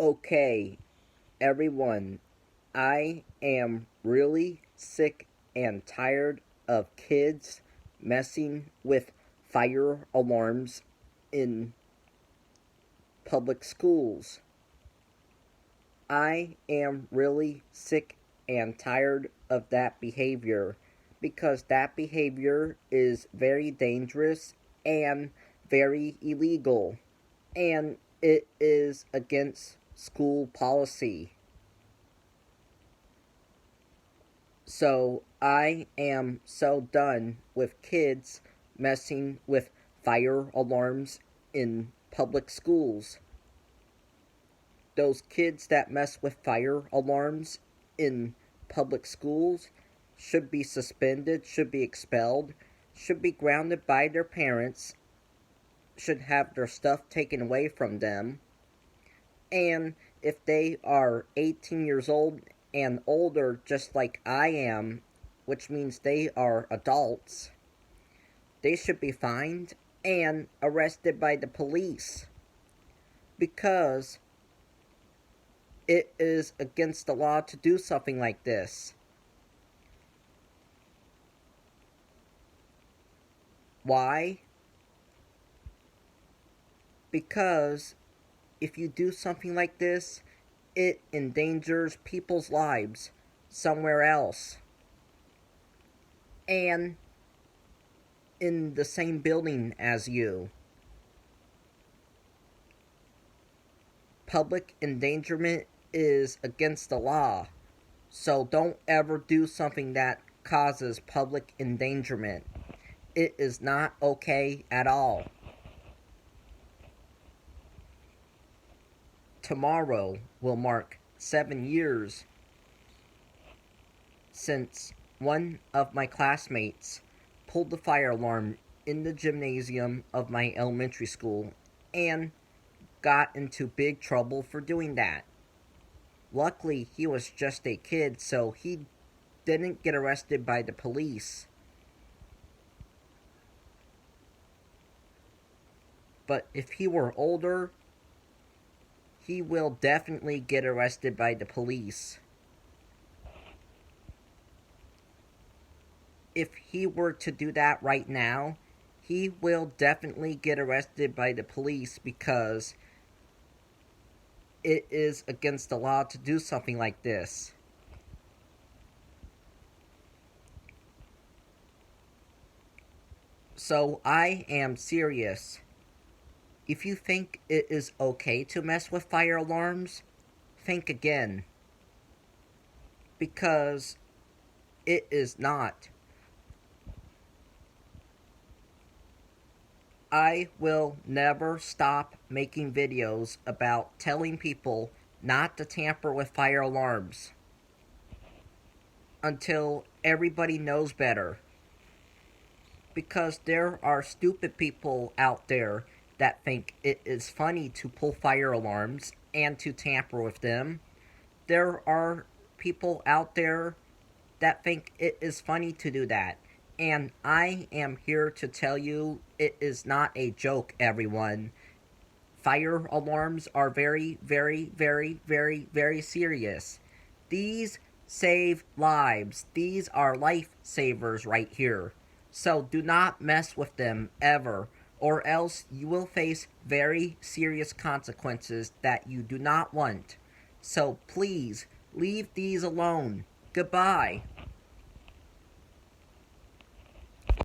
Okay, everyone, I am really sick and tired of kids messing with fire alarms in public schools. I am really sick and tired of that behavior because that behavior is very dangerous and very illegal, and it is against school policy. So I am so done with kids messing with fire alarms in public schools. Those kids that mess with fire alarms in public schools should be suspended, should be expelled, should be grounded by their parents, should have their stuff taken away from them. And if they are 18 years old and older, just like I am, which means they are adults, they should be fined and arrested by the police because it is against the law to do something like this. Why? Because if you do something like this, it endangers people's lives somewhere else. And in the same building as you. Public endangerment is against the law. So don't ever do something that causes public endangerment. It is not okay at all. Tomorrow will mark 7 years since one of my classmates pulled the fire alarm in the gymnasium of my elementary school and got into big trouble for doing that. Luckily, he was just a kid, so he didn't get arrested by the police. But if he were older, he will definitely get arrested by the police. If he were to do that right now, he will definitely get arrested by the police because it is against the law to do something like this. So I am serious. If you think it is okay to mess with fire alarms, think again. Because it is not. I will never stop making videos about telling people not to tamper with fire alarms until everybody knows better. Because there are stupid people out there that think it is funny to pull fire alarms and to tamper with them. There are people out there that think it is funny to do that. And I am here to tell you it is not a joke, everyone. Fire alarms are very, very, very, very, very serious. These save lives. These are lifesavers right here. So do not mess with them ever, or else you will face very serious consequences that you do not want. So please, leave these alone. Goodbye.